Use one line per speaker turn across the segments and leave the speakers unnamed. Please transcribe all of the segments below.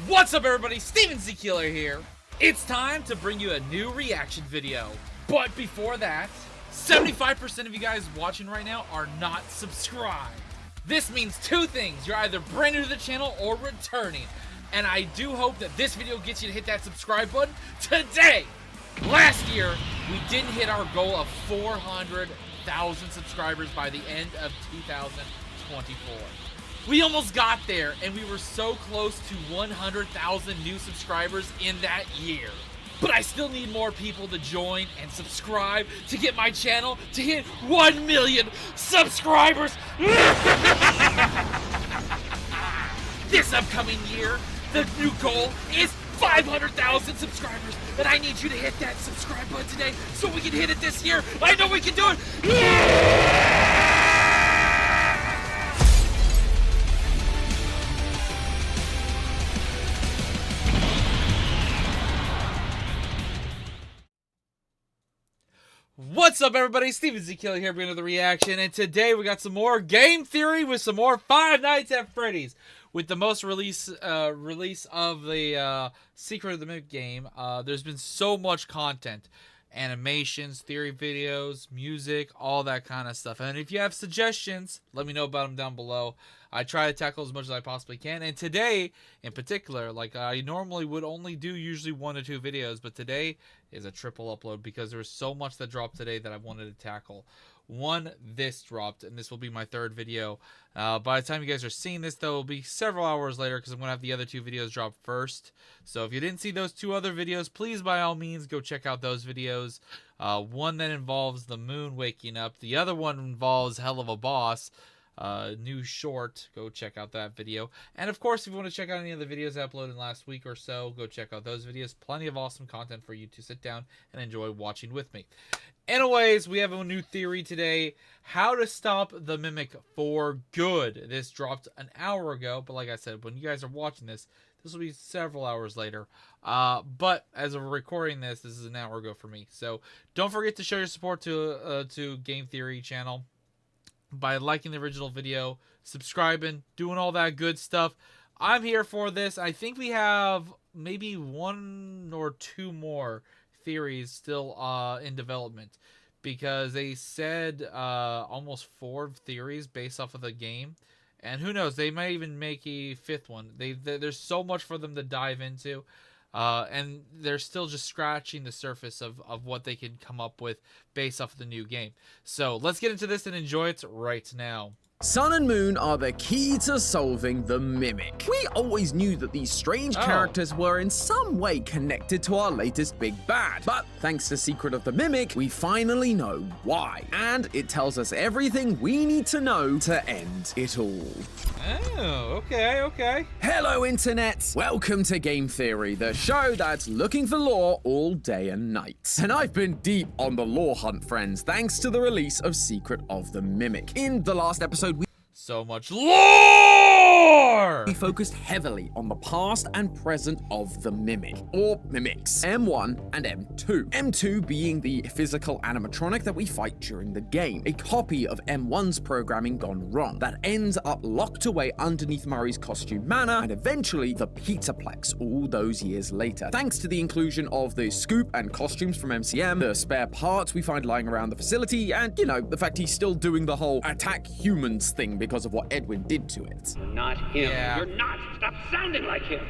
What's up everybody, Steven Z Killer here. It's time to bring you a new reaction video. But before that, 75% of you guys watching right now are not subscribed. This means two things. You're either brand new to the channel or returning. And I do hope that this video gets you to hit that subscribe button today. Last year, we didn't hit our goal of 400,000 subscribers by the end of 2024. We almost got there, and we were so close to 100,000 new subscribers in that year. But I still need more people to join and subscribe to get my channel to hit 1 million subscribers. This upcoming year, the new goal is 500,000 subscribers, and I need you to hit that subscribe button today so we can hit it this year. I know we can do it. What's up everybody, Steven Z Killer here bringing another reaction, and today we got some more game theory with some more Five Nights at Freddy's. With the most release of the Secret of the Mimic game, there's been so much content. Animations, theory videos, music, all that kind of stuff. And if you have suggestions, let me know about them down below. I try to tackle as much as I possibly can. And today, in particular, like I normally would only do usually 1 or 2 videos, but today is a triple upload because there was so much that dropped today that I wanted to tackle. One, this dropped, and this will be my 3rd video. By the time you guys are seeing this, though, it'll be several hours later because I'm going to have the other 2 videos drop first. So if you didn't see those 2 other videos, please, by all means, go check out those videos. One that involves the moon waking up. The other one involves Hell of a Boss. New short, go check out that video. And of course, if you want to check out any of the videos I uploaded last week or so, go check out those videos. Plenty of awesome content for you to sit down and enjoy watching with me. Anyways, we have a new theory today: how to stop the Mimic for good. This dropped an hour ago, but like I said, when you guys are watching this, this will be several hours later. But as of recording this, this is an hour ago for me. So don't forget to show your support to Game Theory channel by liking the original video, subscribing, doing all that good stuff. I'm here for this. I think we have maybe 1 or 2 more theories still in development, because they said almost 4 theories based off of the game, and who knows, they might even make a 5th one. There's so much for them to dive into. And they're still just scratching the surface of what they can come up with based off of the new game. So let's get into this and enjoy it right now.
Sun and Moon are the key to solving the Mimic. We always knew that these strange characters were in some way connected to our latest big bad, but thanks to Secret of the Mimic, we finally know why. And it tells us everything we need to know to end it all.
Oh, okay.
Hello Internet! Welcome to Game Theory, the show that's looking for lore all day and night. And I've been deep on the lore hunt, friends, thanks to the release of Secret of the Mimic. In the last episode,
so much lore!
We focused heavily on the past and present of the Mimic, or Mimics, M1 and M2. M2 being the physical animatronic that we fight during the game, a copy of M1's programming gone wrong, that ends up locked away underneath Murray's costume manor, and eventually the Pizzaplex all those years later. Thanks to the inclusion of the scoop and costumes from MCM, the spare parts we find lying around the facility, and, you know, the fact he's still doing the whole attack humans thing because of what Edwin did to it.
You're not him.
Yeah.
You're not. Stop sounding like him.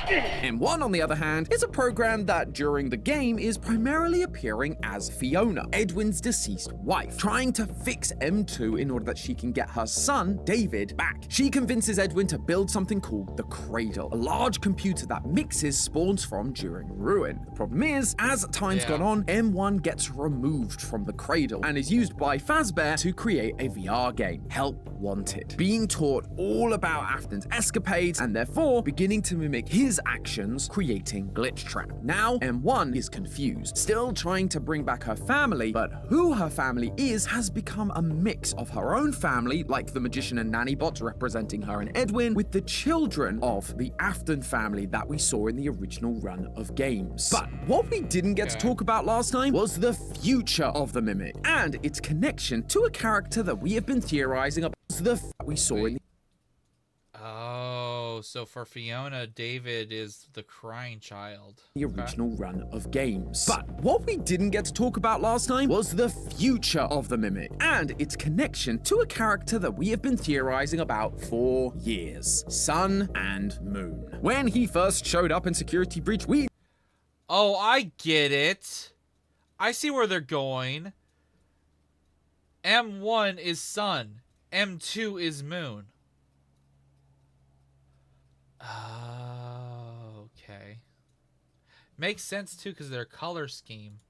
M1, on the other hand, is a program that during the game is primarily appearing as Fiona, Edwin's deceased wife, trying to fix M2 in order that she can get her son, David, back. She convinces Edwin to build something called the Cradle, a large computer that Mixes spawns from during Ruin. The problem is, as time's gone on, M1 gets removed from the Cradle and is used by Fazbear to create a VR game, Help Wanted, being taught all about Afton's escapades and therefore beginning to mimic his actions, creating Glitch Trap. Now, M1 is confused, still trying to bring back her family, but who her family is has become a mix of her own family, like the magician and nanny bots representing her and Edwin, with the children of the Afton family that we saw in the original run of games. But what we didn't get to talk about last time was the future of the Mimic, and its connection to a character that we have been theorizing about we saw in the...
Oh, Oh, so for Fiona, David is the crying child.
The original run of games. But what we didn't get to talk about last time was the future of the Mimic and its connection to a character that we have been theorizing about for years, Sun and Moon. When he first showed up in Security Breach, we...
Oh, I get it. I see where they're going. M1 is Sun. M2 is Moon. Oh, okay. Makes sense too because their color scheme.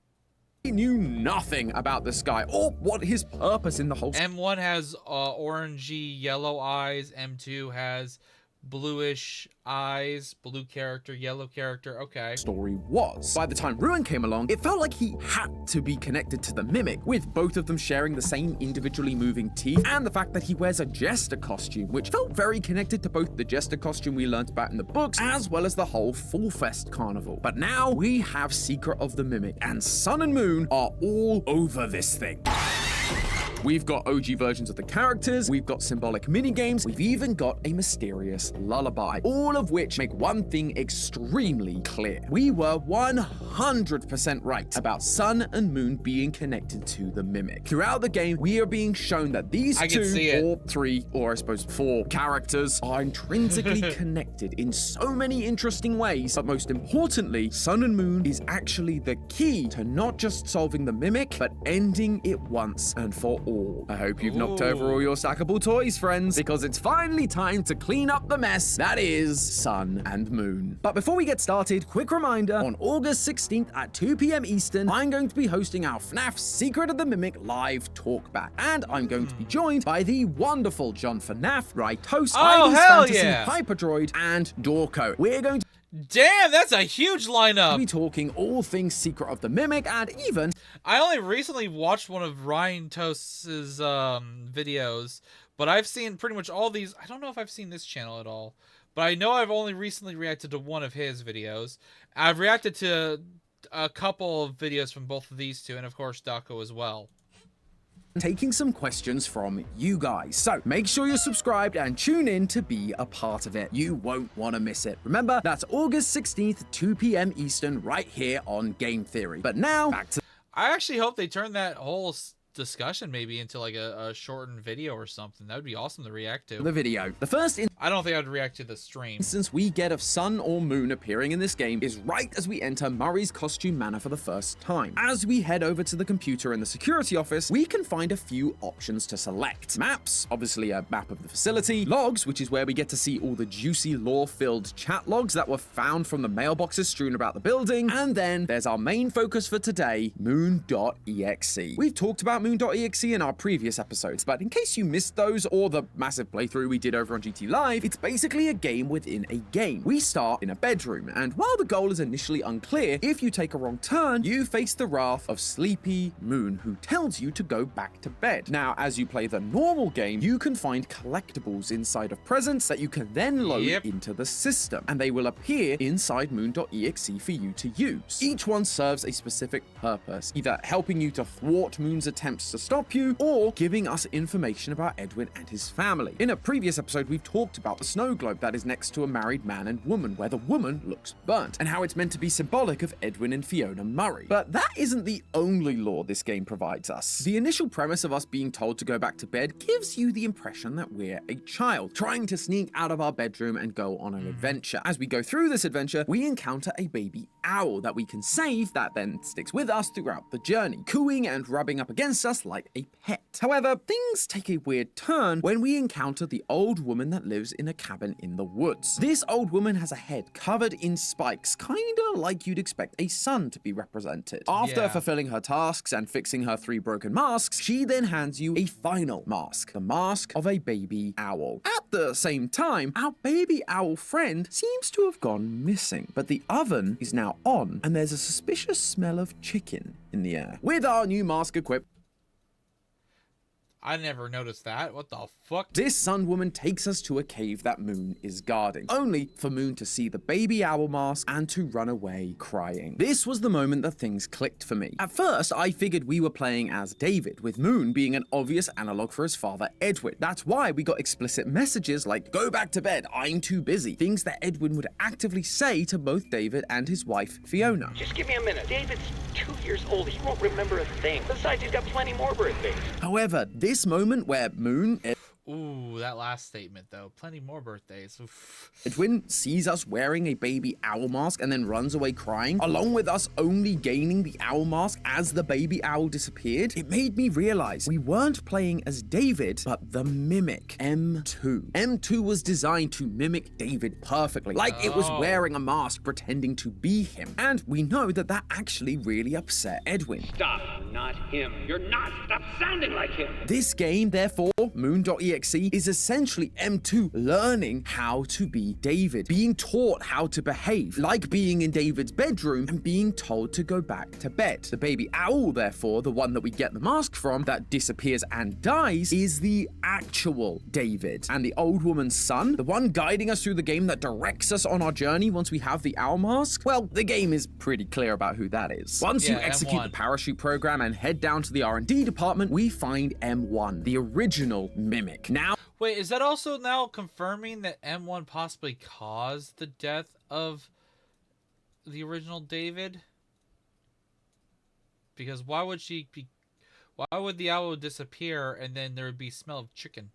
We knew nothing about this guy or what his purpose in the whole
M1 has orangey yellow eyes. M2 has bluish eyes, blue character, yellow character. Okay.
story was. By the time Ruin came along, it felt like he had to be connected to the Mimic, with both of them sharing the same individually moving teeth, and the fact that he wears a jester costume, which felt very connected to both the jester costume we learned about in the books, as well as the whole Fall Fest carnival. But now we have Secret of the Mimic, and Sun and Moon are all over this thing. We've got OG versions of the characters, we've got symbolic minigames, we've even got a mysterious lullaby, all of which make one thing extremely clear. We were 100% right about Sun and Moon being connected to the Mimic. Throughout the game, we are being shown that these two, or three, or I suppose 4 characters are intrinsically connected in so many interesting ways, but most importantly, Sun and Moon is actually the key to not just solving the Mimic, but ending it once and for all. I hope you've knocked over all your stackable toys, friends, because it's finally time to clean up the mess that is Sun and Moon. But before we get started, quick reminder, on August 16th at 2 p.m. Eastern, I'm going to be hosting our FNAF Secret of the Mimic live talkback, and I'm going to be joined by the wonderful John FNAF, Rytos, Ivy's Fantasy, Hyperdroid, and Dorko. We're going to
Damn, that's a huge lineup.
be talking all things Secret of the Mimic, and even
I only recently watched one of Ryan Toast's videos, but I've seen pretty much all these. I don't know if I've seen this channel at all, but I know I've only recently reacted to one of his videos. I've reacted to a couple of videos from both of these two, and of course Daco as well.
taking some questions from you guys. So make sure you're subscribed and tune in to be a part of it. You won't want to miss it. Remember, that's August 16th, 2 p.m. Eastern, right here on Game Theory. But now, back to...
I actually hope they turn that whole discussion maybe into like a shortened video or something. That would be awesome to react to.
the video. The first
I don't think I'd react to the stream.
instance we get of Sun or Moon appearing in this game is right as we enter Murray's costume manor for the first time. As we head over to the computer in the security office, we can find a few options to select. Maps, obviously a map of the facility. Logs, which is where we get to see all the juicy lore-filled chat logs that were found from the mailboxes strewn about the building. And then there's our main focus for today, Moon.exe. We've talked about Moon.exe in our previous episodes, but in case you missed those or the massive playthrough we did over on GT Live, it's basically a game within a game. We start in a bedroom, and while the goal is initially unclear, if you take a wrong turn, you face the wrath of Sleepy Moon, who tells you to go back to bed. Now, as you play the normal game, you can find collectibles inside of presents that you can then load into the system, and they will appear inside Moon.exe for you to use. Each one serves a specific purpose, either helping you to thwart Moon's attempts to stop you, or giving us information about Edwin and his family. In a previous episode, we've talked about the snow globe that is next to a married man and woman, where the woman looks burnt, and how it's meant to be symbolic of Edwin and Fiona Murray. But that isn't the only lore this game provides us. The initial premise of us being told to go back to bed gives you the impression that we're a child, trying to sneak out of our bedroom and go on an adventure. As we go through this adventure, we encounter a baby owl that we can save that then sticks with us throughout the journey, cooing and rubbing up against us like a pet. However, things take a weird turn when we encounter the old woman that lives in a cabin in the woods. This old woman has a head covered in spikes, kinda like you'd expect a sun to be represented. After fulfilling her tasks and fixing her 3 broken masks, she then hands you a final mask, the mask of a baby owl. At the same time, our baby owl friend seems to have gone missing, but the oven is now on, and there's a suspicious smell of chicken in the air. With our new mask equipped,
I never noticed that. What the fuck?
This Sun Woman takes us to a cave that Moon is guarding, only for Moon to see the baby owl mask and to run away crying. This was the moment that things clicked for me. At first, I figured we were playing as David, with Moon being an obvious analog for his father, Edwin. That's why we got explicit messages like, "Go back to bed, I'm too busy." Things that Edwin would actively say to both David and his wife, Fiona.
Just give me a minute. David's 2 years old. He won't remember a thing. Besides, he's got plenty more birthdays.
However, this moment where Moon,
Ooh, that last statement though. Plenty more birthdays. Oof.
Edwin sees us wearing a baby owl mask and then runs away crying, along with us only gaining the owl mask as the baby owl disappeared, it made me realize we weren't playing as David, but the mimic, M2. M2 was designed to mimic David perfectly, like it was wearing a mask pretending to be him. And we know that that actually really upset Edwin.
Stop, not him. You're not. Stop sounding like him.
This game, therefore, Moon.exe, is essentially M2 learning how to be David, being taught how to behave, like being in David's bedroom and being told to go back to bed. The baby owl, therefore, the one that we get the mask from, that disappears and dies, is the actual David. And the old woman's son, the one guiding us through the game that directs us on our journey once we have the owl mask, well, the game is pretty clear about who that is. Once you execute the parachute program and head down to the R&D department, we find M1, the original mimic. Now,
wait, is that also now confirming that M1 possibly caused the death of the original David? Because why would the owl disappear and then there would be smell of chicken?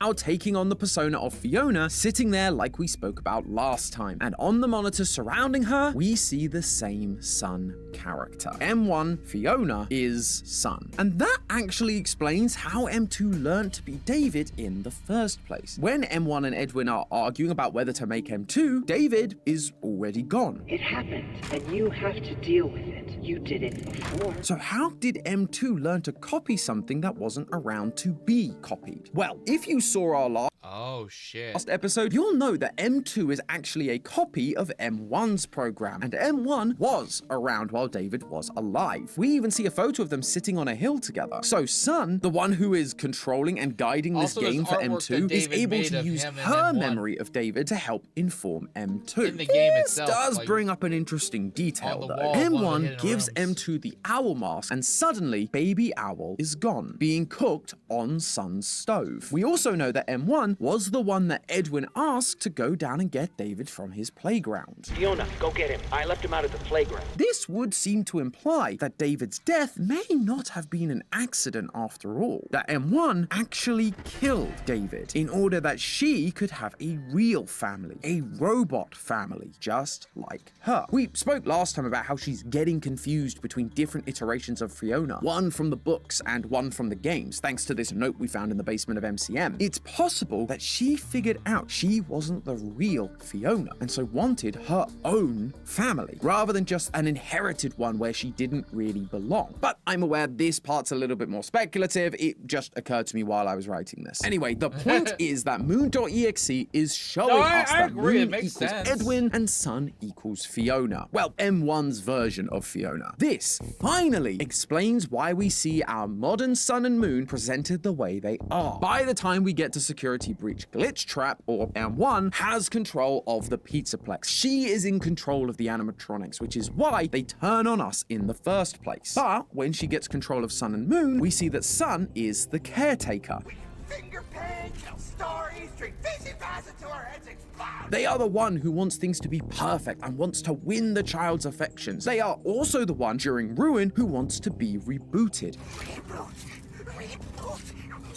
Now taking on the persona of Fiona, sitting there like we spoke about last time. And on the monitor surrounding her, we see the same Sun character. M1, Fiona, is Sun. And that actually explains how M2 learned to be David in the first place. When M1 and Edwin are arguing about whether to make M2, David is already gone.
It happened, and you have to deal with it. You did it before.
So how did M2 learn to copy something that wasn't around to be copied? Well, if you saw our last episode, you'll know that M2 is actually a copy of M1's program, and M1 was around while David was alive. We even see a photo of them sitting on a hill together. So Sun, the one who is controlling and guiding this game for M2, is able to use her memory of David to help inform M2.
In the game itself,
does bring up an interesting detail though. M1 gives M2 the owl mask, and suddenly baby owl is gone, being cooked on Sun's stove. We also know that M1 was the one that Edwin asked to go down and get David from his playground.
Fiona, go get him. I left him out at the playground.
This would seem to imply that David's death may not have been an accident after all, that M1 actually killed David in order that she could have a real family, a robot family, just like her. We spoke last time about how she's getting confused between different iterations of Fiona, one from the books and one from the games, thanks to this note we found in the basement of MCM. It's possible that she figured out she wasn't the real Fiona and so wanted her own family rather than just an inherited one where she didn't really belong. But I'm aware this part's a little bit more speculative. It just occurred to me while I was writing this. Anyway, the point is that Moon.exe is showing us that Moon equals Edwin and Sun equals Fiona. Well, M1's version of Fiona. This finally explains why we see our modern Sun and Moon presented the way they are. By the time we get to Security Breach Glitch Trap, or M1 has control of the Pizzaplex. She is in control of the animatronics, which is why they turn on us in the first place. But when she gets control of Sun and Moon, we see that Sun is the caretaker.
Finger pain, tell stories, drink fizzy fast until our heads explode.
They are the one who wants things to be perfect and wants to win the child's affections. They are also the one during Ruin who wants to be rebooted.
Reboot.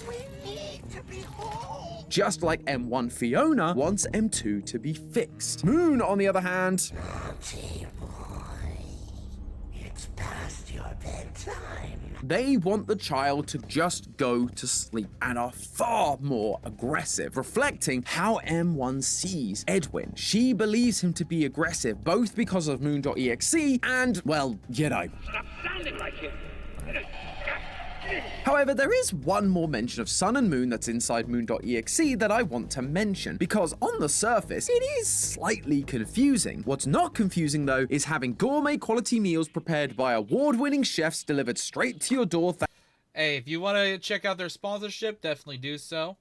We need to be whole.
Just like M1 Fiona wants M2 to be fixed. Moon, on the other hand,
Naughty boy, it's past your bedtime.
they want the child to just go to sleep and are far more aggressive, reflecting how M1 sees Edwin. She believes him to be aggressive both because of Moon.exe and, well, you know.
Stop sounding like him.
However, there is one more mention of Sun and Moon that's inside Moon.exe that I want to mention, because on the surface, it is slightly confusing. What's not confusing, though, is having gourmet quality meals prepared by award-winning chefs delivered straight to your door
Hey, if you want to check out their sponsorship, definitely do so.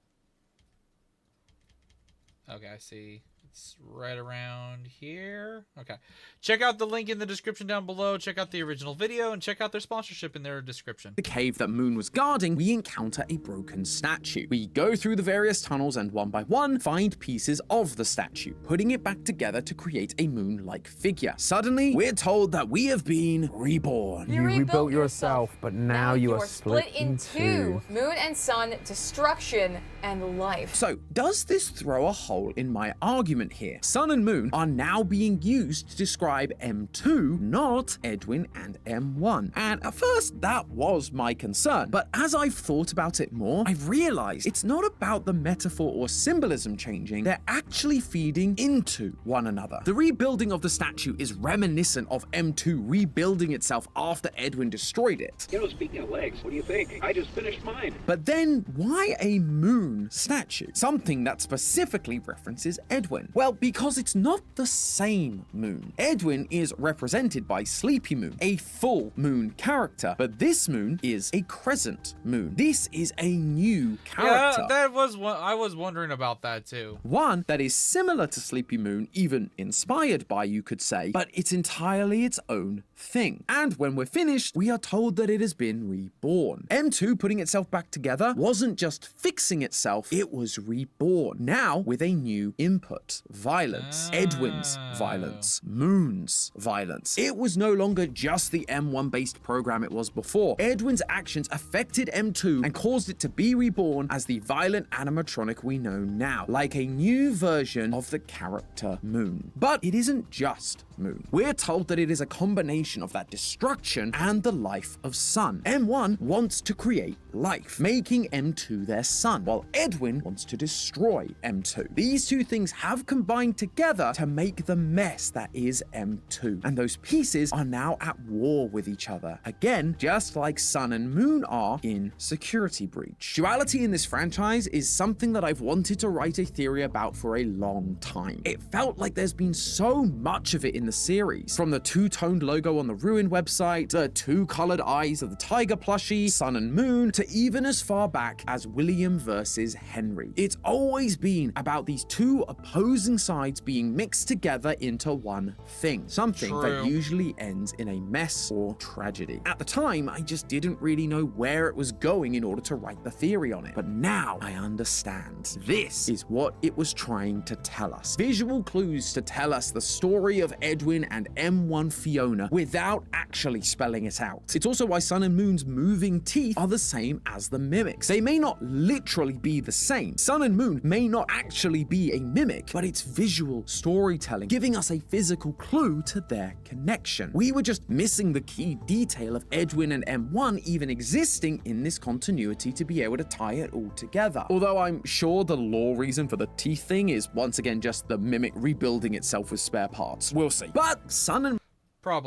Okay, I see. It's right around here. Okay. Check out the link in the description down below. Check out the original video and check out their sponsorship in their description.
The cave that Moon was guarding, we encounter a broken statue. We go through the various tunnels and one by one find pieces of the statue, putting it back together to create a Moon-like figure. Suddenly, we're told that we have been reborn.
You rebuilt yourself, but now you are split in two. Moon and sun, destruction, and life.
So, does this throw a hole in my argument here? Sun and Moon are now being used to describe M2, not Edwin and M1. And at first, that was my concern. But as I've thought about it more, I've realized it's not about the metaphor or symbolism changing. They're actually feeding into one another. The rebuilding of the statue is reminiscent of M2 rebuilding itself after Edwin destroyed it.
You know, speaking of legs, what do you think? I just finished mine.
But then, why a Moon statue? Something that specifically references Edwin. Well, because it's not the same Moon. Edwin is represented by Sleepy Moon, a full Moon character, but this Moon is a crescent Moon. This is a new character.
Yeah, that was what I was wondering about that too.
One that is similar to Sleepy Moon, even inspired by, you could say, but it's entirely its own thing. And when we're finished, we are told that it has been reborn. M2 putting itself back together wasn't just fixing itself, it was reborn. Now with a new input. Violence. Edwin's violence. Moon's violence. It was no longer just the M1 based program it was before. Edwin's actions affected M2 and caused it to be reborn as the violent animatronic we know now, like a new version of the character Moon. But it isn't just Moon. We're told that it is a combination of that destruction and the life of Sun. M1 wants to create life, making M2 their son, while Edwin wants to destroy M2. These two things have combined together to make the mess that is M2, and those pieces are now at war with each other. Again, just like Sun and Moon are in Security Breach. Duality in this franchise is something that I've wanted to write a theory about for a long time. It felt like there's been so much of it in the series, from the two-toned logo on the Ruin website, the two-colored eyes of the Tiger plushie, Sun and Moon, to even as far back as William versus Henry. It's always been about these two opposing sides being mixed together into one thing, something that usually ends in a mess or tragedy. At the time, I just didn't really know where it was going in order to write the theory on it, but now I understand. This is what it was trying to tell us. Visual clues to tell us the story of Edwin and M1 Fiona without actually spelling it out. It's also why Sun and Moon's moving teeth are the same as the mimics. They may not literally be the same. Sun and Moon may not actually be a mimic, but it's visual storytelling, giving us a physical clue to their connection. We were just missing the key detail of Edwin and M1 even existing in this continuity to be able to tie it all together. Although I'm sure the lore reason for the teeth thing is once again just the mimic rebuilding itself with spare parts. We'll see. But Sun and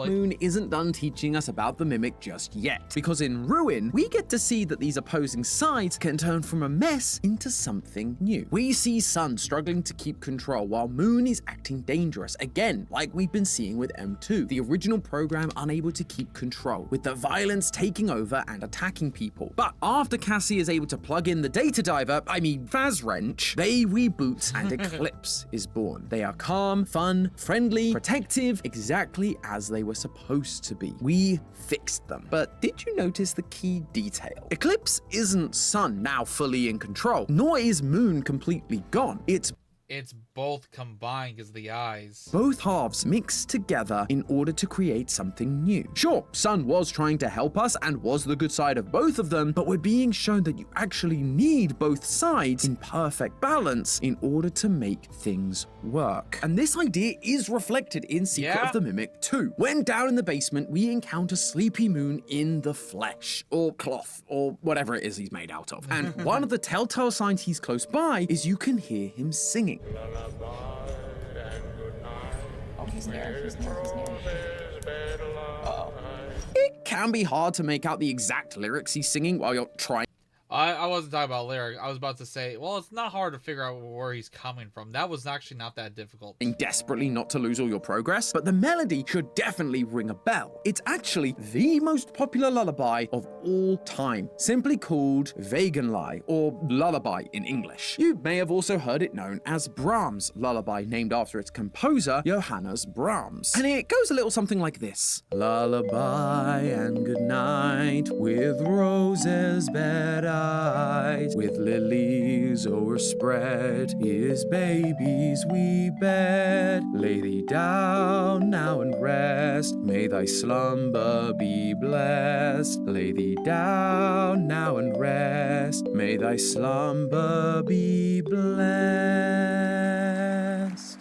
Moon isn't done teaching us about the mimic just yet, because in Ruin, we get to see that these opposing sides can turn from a mess into something new. We see Sun struggling to keep control while Moon is acting dangerous, again, like we've been seeing with M2, the original program unable to keep control, with the violence taking over and attacking people. But after Cassie is able to plug in the data diver, Fazwrench, they reboot and Eclipse is born. They are calm, fun, friendly, protective, exactly as they were supposed to be. We fixed them. But did you notice the key detail? Eclipse isn't Sun now fully in control, nor is Moon completely gone. It's
both combined as the eyes.
Both halves mixed together in order to create something new. Sure, Sun was trying to help us and was the good side of both of them, but we're being shown that you actually need both sides in perfect balance in order to make things work. And this idea is reflected in Secret of the Mimic 2. When down in the basement, we encounter Sleepy Moon in the flesh, or cloth, or whatever it is he's made out of. And one of the telltale signs he's close by is you can hear him singing.
Oh, he's near. He's near.
It can be hard to make out the exact lyrics he's singing while you're trying.
I I wasn't talking about lyric. I was about to say, well, it's not hard to figure out where he's coming from. That was actually not that difficult.
Desperately not to lose all your progress, but the melody should definitely ring a bell. It's actually the most popular lullaby of all time, simply called Wagenlei, or lullaby in English. You may have also heard it known as Brahms' lullaby, named after its composer, Johannes Brahms. And it goes a little something like this. Lullaby and good night, with roses bed eyes, with lilies o'erspread, his baby's wee bed. Lay thee down now and rest, may thy slumber be blessed. Lay thee down now and rest, may thy slumber be blessed.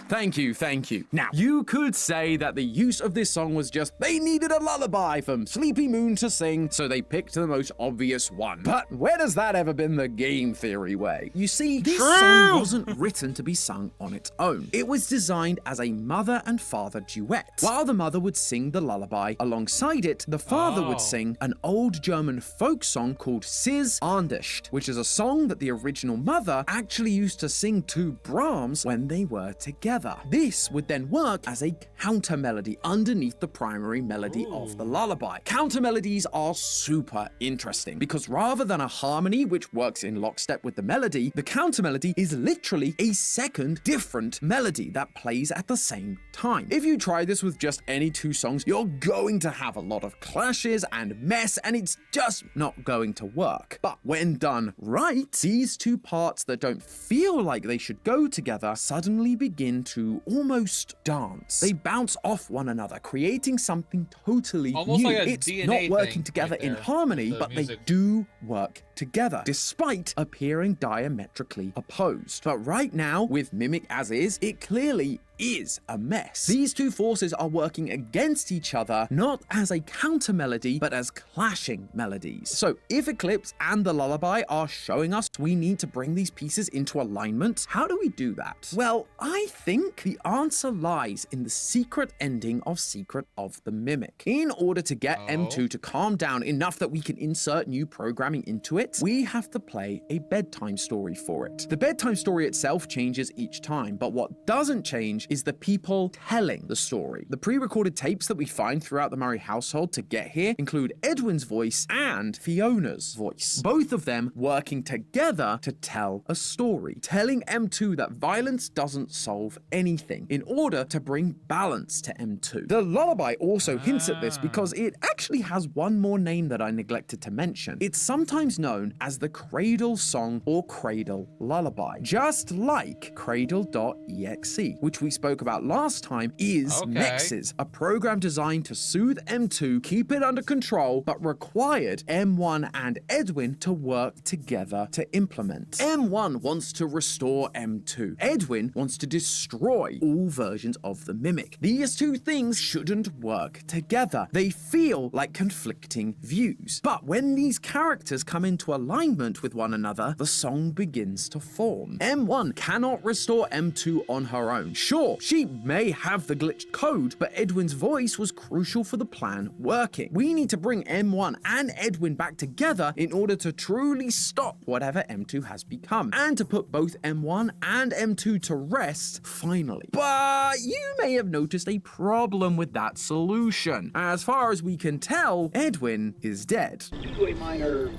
Thank you, thank you. Now, you could say that the use of this song was just they needed a lullaby from Sleepy Moon to sing, so they picked the most obvious one. But where has that ever been the game theory way? You see, this song wasn't written to be sung on its own. It was designed as a mother and father duet. While the mother would sing the lullaby, alongside it, the father would sing an old German folk song called Sis Andischt, which is a song that the original mother actually used to sing to Brahms when they were together. This would then work as a counter melody underneath the primary melody of the lullaby. Counter melodies are super interesting because rather than a harmony which works in lockstep with the melody, the counter melody is literally a second different melody that plays at the same time. If you try this with just any two songs, you're going to have a lot of clashes and mess, and it's just not going to work. But when done right, these two parts that don't feel like they should go together suddenly begin to almost dance. They bounce off one another, creating something totally
Almost
new.
like a
It's
DNA
not
thing
working together
right
in
there,
harmony,
the
but they
music.
do work together, despite appearing diametrically opposed. But right now, with Mimic as is, it clearly is a mess. These two forces are working against each other, not as a counter melody, but as clashing melodies. So if Eclipse and the lullaby are showing us we need to bring these pieces into alignment, how do we do that? Well, I think the answer lies in the secret ending of Secret of the Mimic. In order to get M2 to calm down enough that we can insert new programming into it, we have to play a bedtime story for it. The bedtime story itself changes each time, but what doesn't change is the people telling the story. The pre-recorded tapes that we find throughout the Murray household to get here include Edwin's voice and Fiona's voice, both of them working together to tell a story, telling M2 that violence doesn't solve anything in order to bring balance to M2. The lullaby also hints at this because it actually has one more name that I neglected to mention. It's sometimes known as the Cradle Song or Cradle Lullaby, just like Cradle.exe, which we spoke about last time, is Nexes, a program designed to soothe M2, keep it under control, but required M1 and Edwin to work together to implement. M1 wants to restore M2. Edwin wants to destroy all versions of the Mimic. These two things shouldn't work together. They feel like conflicting views. But when these characters come into alignment with one another, the song begins to form. M1 cannot restore M2 on her own. Sure, she may have the glitched code, but Edwin's voice was crucial for the plan working. We need to bring M1 and Edwin back together in order to truly stop whatever M2 has become, and to put both M1 and M2 to rest finally. But you may have noticed a problem with that solution. As far as we can tell, Edwin is dead.
Due to a minor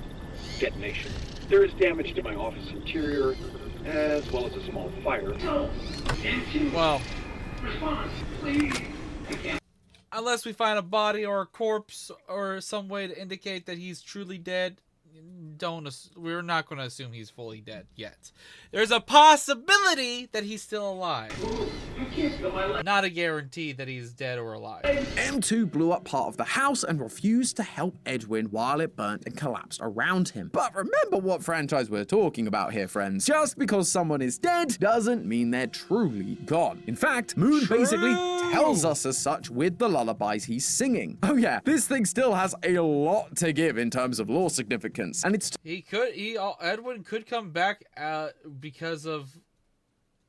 detonation, there is damage to my office interior, as well as a small fire.
Well,
Response, please.
unless we find a body or a corpse or some way to indicate that he's truly dead, we're not going to assume he's fully dead yet. There's a possibility that he's still alive. Not a guarantee that he's dead or alive.
M2 blew up part of the house and refused to help Edwin while it burnt and collapsed around him. But remember what franchise we're talking about here, friends. Just because someone is dead doesn't mean they're truly gone. In fact, Moon basically tells us as such with the lullabies he's singing. Oh yeah, this thing still has a lot to give in terms of lore significance, and it's
Edwin could come back because of,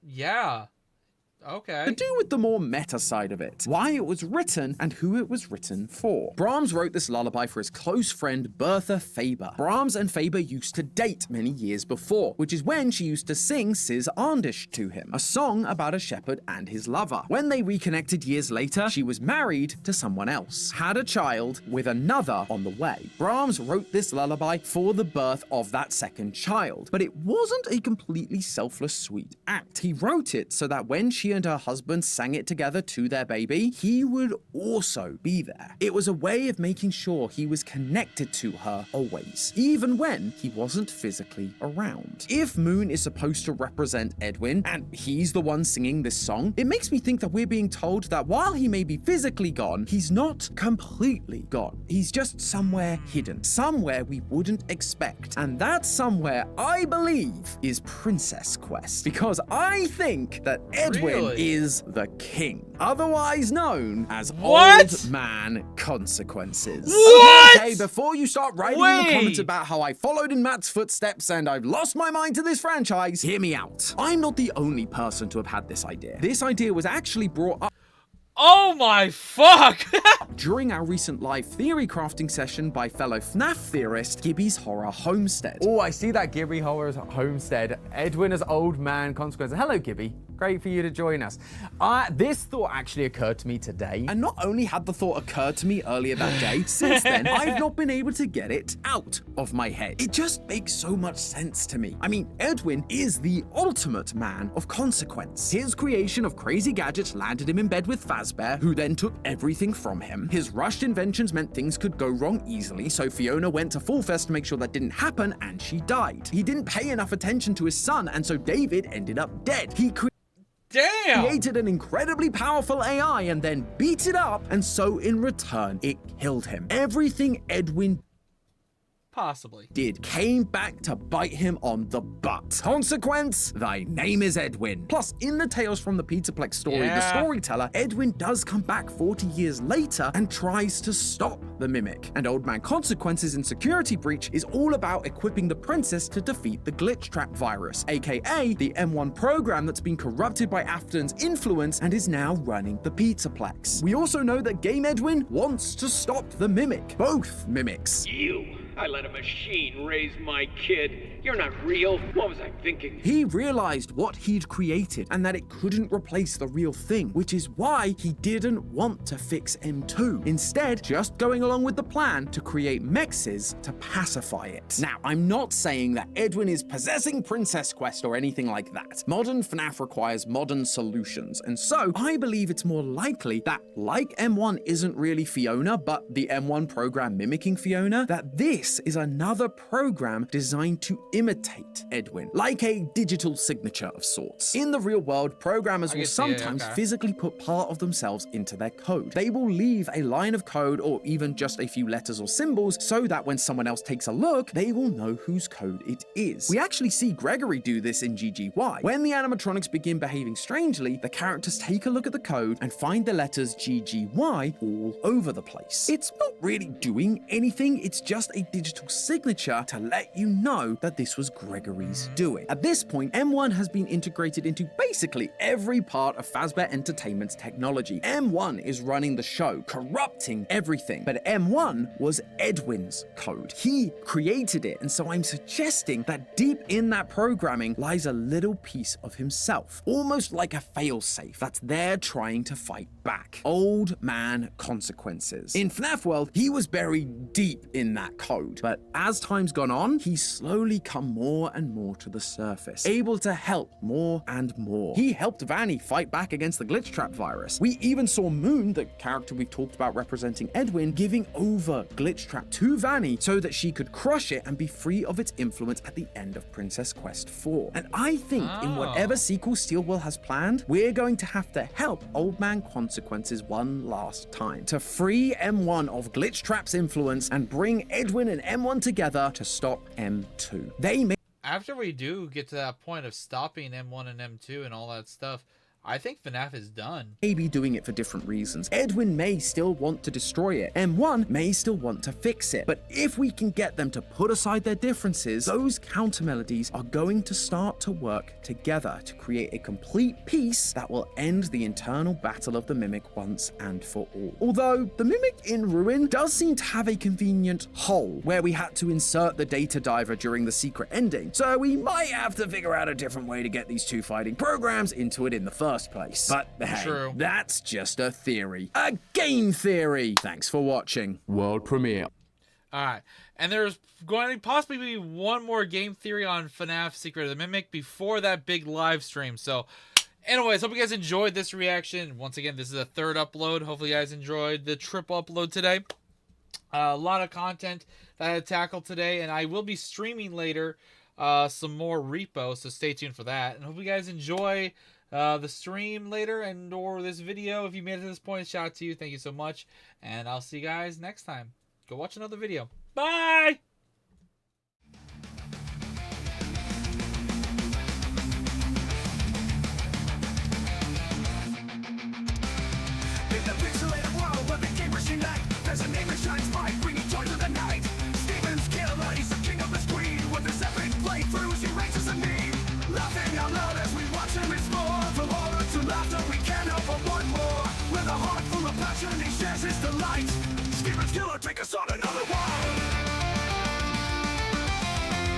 yeah. Okay.
To do with the more meta side of it, why it was written and who it was written for. Brahms wrote this lullaby for his close friend Bertha Faber. Brahms and Faber used to date many years before, which is when she used to sing Sis Arndish to him, a song about a shepherd and his lover. When they reconnected years later, she was married to someone else, had a child with another on the way. Brahms wrote this lullaby for the birth of that second child, but it wasn't a completely selfless, sweet act. He wrote it so that when she and her husband sang it together to their baby, he would also be there. It was a way of making sure he was connected to her always, even when he wasn't physically around. If Moon is supposed to represent Edwin, and he's the one singing this song, it makes me think that we're being told that while he may be physically gone, he's not completely gone. He's just somewhere hidden, somewhere we wouldn't expect. And that somewhere, I believe, is Princess Quest, because I think that Edwin is the king, otherwise known as Old Man Consequences.
What?
Okay, before you start writing in the comments about how I followed in Matt's footsteps and I've lost my mind to this franchise, hear me out. I'm not the only person to have had this idea. This idea was actually brought up
Oh my fuck!
during our recent live theory crafting session by fellow FNAF theorist Gibby's Horror Homestead.
Oh, I see that, Gibby Horror's Homestead. Edwin as Old Man Consequences. Hello, Gibby. Great for you to join us. This thought actually occurred to me today.
And not only had the thought occurred to me earlier that day, since then, I've not been able to get it out of my head. It just makes so much sense to me. I mean, Edwin is the ultimate man of consequence. His creation of crazy gadgets landed him in bed with Fazbear, who then took everything from him. His rushed inventions meant things could go wrong easily, so Fiona went to Fall Fest to make sure that didn't happen, and she died. He didn't pay enough attention to his son, and so David ended up dead. He created an incredibly powerful AI and then beat it up, and so in return, it killed him. Everything Edwin did came back to bite him on the butt. Consequence, thy name is Edwin. Plus, in the Tales from the Peterplex story, the storyteller, Edwin does come back 40 years later and tries to stop the Mimic. And Old Man Consequences in Security Breach is all about equipping the princess to defeat the Glitch Trap virus, aka the M1 program that's been corrupted by Afton's influence and is now running the Peterplex. We also know that Game Edwin wants to stop the Mimic, both Mimics.
I let a machine raise my kid. You're not real. What was I thinking?
He realized what he'd created and that it couldn't replace the real thing, which is why he didn't want to fix M2. Instead, just going along with the plan to create mexes to pacify it. Now, I'm not saying that Edwin is possessing Princess Quest or anything like that. Modern FNAF requires modern solutions, and so I believe it's more likely that, like M1 isn't really Fiona, but the M1 program mimicking Fiona, that this is another program designed to imitate Edwin, like a digital signature of sorts. In the real world, programmers will sometimes physically put part of themselves into their code. They will leave a line of code or even just a few letters or symbols so that when someone else takes a look, they will know whose code it is. We actually see Gregory do this in GGY. When the animatronics begin behaving strangely, the characters take a look at the code and find the letters GGY all over the place. It's not really doing anything, it's just a digital signature to let you know that this was Gregory's doing. At this point, M1 has been integrated into basically every part of Fazbear Entertainment's technology. M1 is running the show, corrupting everything, but M1 was Edwin's code. He created it, and so I'm suggesting that deep in that programming lies a little piece of himself, almost like a failsafe that's there trying to fight back. Old Man Consequences. In FNAF World, he was buried deep in that code, but as time's gone on, he's slowly come more and more to the surface, able to help more and more. He helped Vanny fight back against the Glitch Trap virus. We even saw Moon, the character we've talked about representing Edwin, giving over Glitch Trap to Vanny so that she could crush it and be free of its influence at the end of Princess Quest 4. And I think in whatever sequel Steelwell has planned, we're going to have to help Old Man Consequences one last time to free M1 of Glitch Trap's influence and bring Edwin and M1 together to stop M2. They may
After we do get to that point of stopping M1 and M2 and all that stuff, I think FNAF is done.
Maybe doing it for different reasons. Edwin may still want to destroy it. M1 may still want to fix it. But if we can get them to put aside their differences, those counter melodies are going to start to work together to create a complete piece that will end the internal battle of the Mimic once and for all. Although the Mimic in Ruin does seem to have a convenient hole where we had to insert the data diver during the secret ending. So we might have to figure out a different way to get these two fighting programs into it in the first place. But hey,
True.
That's just a theory. A game theory! Thanks for watching. World premiere.
Alright, and there's going to possibly be one more game theory on FNAF Secret of the Mimic before that big live stream. So, anyways, hope you guys enjoyed this reaction. Once again, this is a third upload. Hopefully you guys enjoyed the triple upload today. A lot of content that I had tackled today, and I will be streaming later some more repo, so stay tuned for that. And hope you guys enjoy the stream later and or this video. If you made it to this point, shout out to you. Thank you so much, and I'll see you guys next time. Go watch another video. Bye!
In the pixelated world where the gamers unite, there's a name that shines bright, bringing joy to the night. Steven's killer, he's the king of the screen. With his epic playthroughs, he raises a knee. Laughing out loud as we watch him explore. From horror to laughter, we can't help but want more. With a heart full of passion, he shares his delight. Steven's killer, take us on